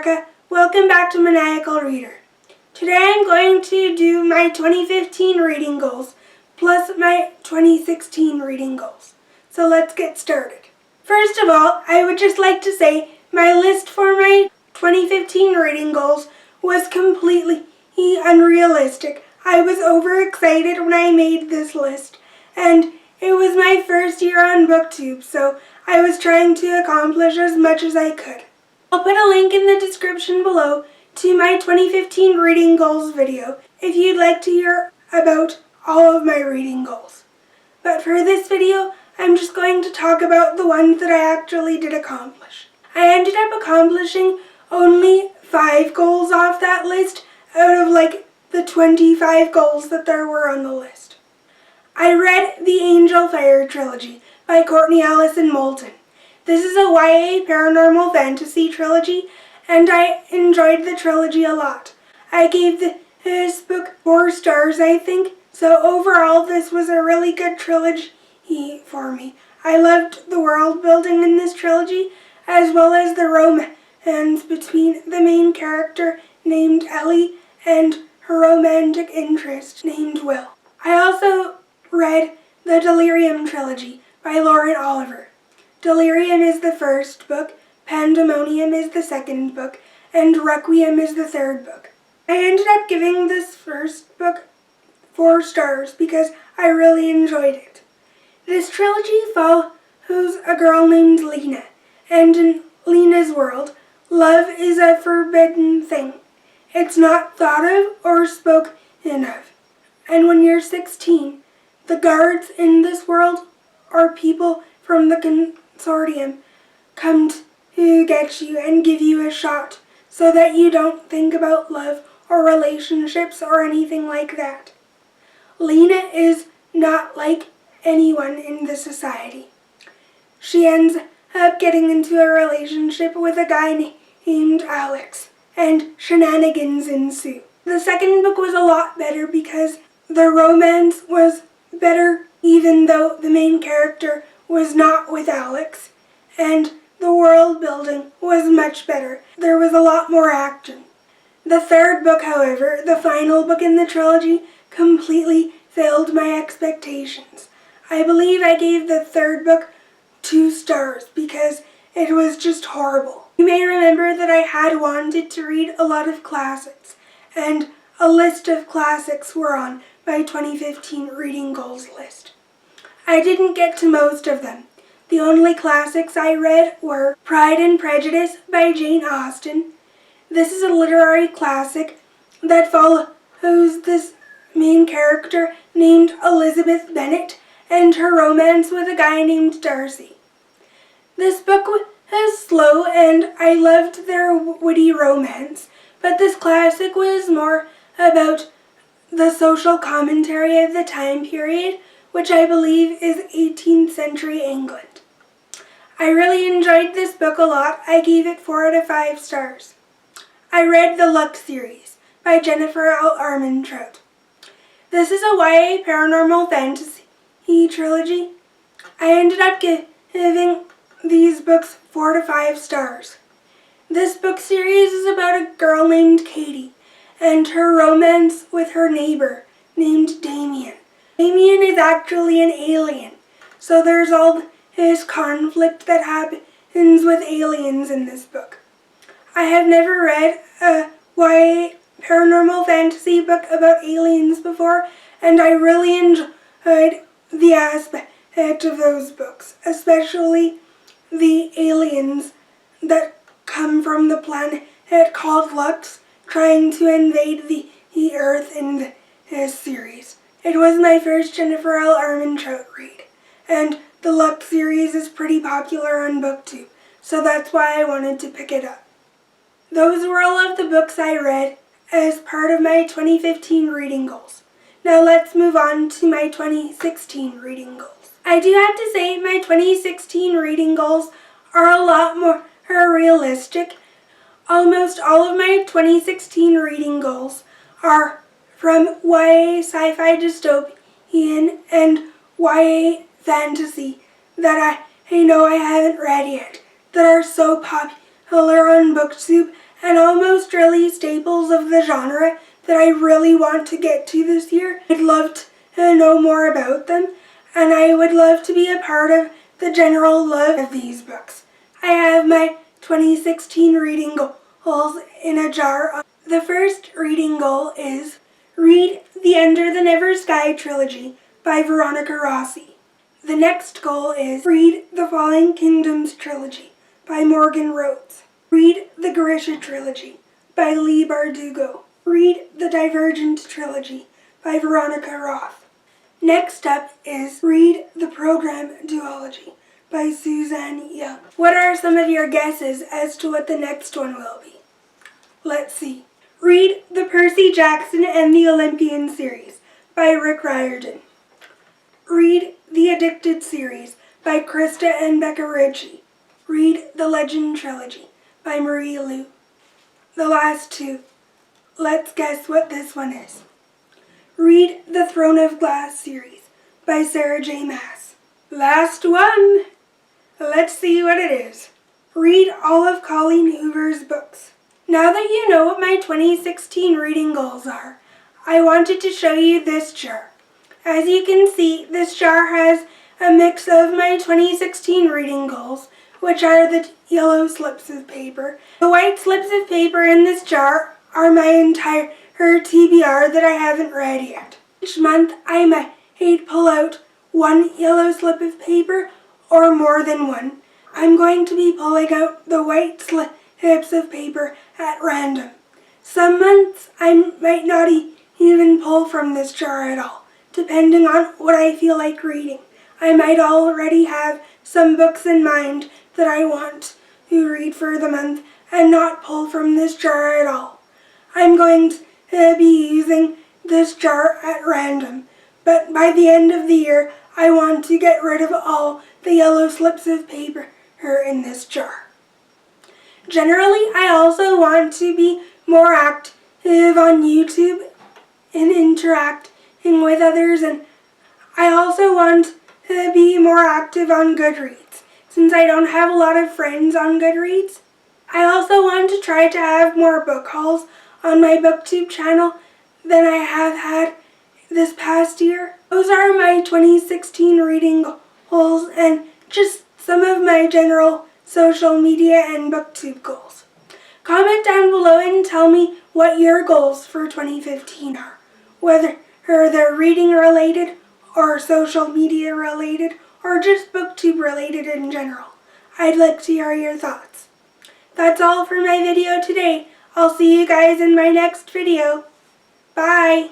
America. Welcome back to Maniacal Reader. Today I'm going to do my 2015 reading goals plus my 2016 reading goals. So let's get started. First of all, I would just like to say my list for my 2015 reading goals was completely unrealistic. I was overexcited when I made this list, and it was my first year on BookTube, so I was trying to accomplish as much as I could. I'll put a link in the description below to my 2015 reading goals video if you'd like to hear about all of my reading goals. But for this video, I'm just going to talk about the ones that I actually did accomplish. I ended up accomplishing only 5 goals off that list out of the 25 goals that there were on the list. I read the Angel Fire Trilogy by Courtney Allison Moulton. This is a YA paranormal fantasy trilogy, and I enjoyed the trilogy a lot. I gave this book 4 stars, I think, so overall this was a really good trilogy for me. I loved the world building in this trilogy, as well as the romance between the main character named Ellie and her romantic interest named Will. I also read the Delirium trilogy by Lauren Oliver. Delirium is the first book, Pandemonium is the second book, and Requiem is the third book. I ended up giving this first book 4 stars because I really enjoyed it. This trilogy follows a girl named Lena, and in Lena's world, love is a forbidden thing. It's not thought of or spoken of. And when you're 16, the guards in this world are people from the consortium come to get you and give you a shot so that you don't think about love or relationships or anything like that. Lena is not like anyone in the society. She ends up getting into a relationship with a guy named Alex, and shenanigans ensue. The second book was a lot better because the romance was better even though the main character was not with Alex, and the world building was much better. There was a lot more action. The third book, however, the final book in the trilogy, completely failed my expectations. I believe I gave the third book 2 stars because it was just horrible. You may remember that I had wanted to read a lot of classics, and a list of classics were on my 2015 reading goals list. I didn't get to most of them. The only classics I read were Pride and Prejudice by Jane Austen. This is a literary classic that follows this main character named Elizabeth Bennet and her romance with a guy named Darcy. This book was slow and I loved their witty romance, but this classic was more about the social commentary of the time period, which I believe is 18th century England. I really enjoyed this book a lot. I gave it 4 out of 5 stars. I read the Luck series by Jennifer Armentrout. This is a YA paranormal fantasy trilogy. I ended up giving these books 4 to 5 stars. This book series is about a girl named Katie and her romance with her neighbor named Damien. Damien is actually an alien, so there's all this conflict that happens with aliens in this book. I have never read a YA paranormal fantasy book about aliens before, and I really enjoyed the aspect of those books, especially the aliens that come from the planet called Lux trying to invade the Earth in this series. It was my first Jennifer Armentrout read, and the Lux series is pretty popular on BookTube, so that's why I wanted to pick it up. Those were all of the books I read as part of my 2015 reading goals. Now let's move on to my 2016 reading goals. I do have to say my 2016 reading goals are a lot more realistic. Almost all of my 2016 reading goals are from YA sci-fi dystopian and YA fantasy that I know I haven't read yet, that are so popular on BookTube and almost really staples of the genre that I really want to get to this year. I'd love to know more about them, and I would love to be a part of the general love of these books. I have my 2016 reading goals in a jar. The first reading goal is read the Under the Never Sky Trilogy by Veronica Rossi. The next goal is read the Falling Kingdoms Trilogy by Morgan Rhodes. Read the Grisha Trilogy by Leigh Bardugo. Read the Divergent Trilogy by Veronica Roth. Next up is read the Program Duology by Suzanne Young. What are some of your guesses as to what the next one will be? Let's see. Read the Percy Jackson and the Olympian series by Rick Riordan. Read the Addicted series by Krista and Becca Ritchie. Read the Legend Trilogy by Marie Lu. The last two. Let's guess what this one is. Read the Throne of Glass series by Sarah J. Maas. Last one. Let's see what it is. Read all of Colleen Hoover's books. Now that you know what my 2016 reading goals are, I wanted to show you this jar. As you can see, this jar has a mix of my 2016 reading goals, which are the yellow slips of paper. The white slips of paper in this jar are my entire TBR that I haven't read yet. Each month I might pull out one yellow slip of paper or more than one. I'm going to be pulling out the white slips of paper at random. Some months I might not even pull from this jar at all, depending on what I feel like reading. I might already have some books in mind that I want to read for the month and not pull from this jar at all. I'm going to be using this jar at random, but by the end of the year I want to get rid of all the yellow slips of paper in this jar. Generally, I also want to be more active on YouTube and interacting with others, and I also want to be more active on Goodreads, since I don't have a lot of friends on Goodreads. I also want to try to have more book hauls on my BookTube channel than I have had this past year. Those are my 2016 reading goals and just some of my general social media and BookTube goals. Comment down below and tell me what your goals for 2015 are, whether they're reading related or social media related or just BookTube related in general. I'd like to hear your thoughts. That's all for my video today. I'll see you guys in my next video. Bye!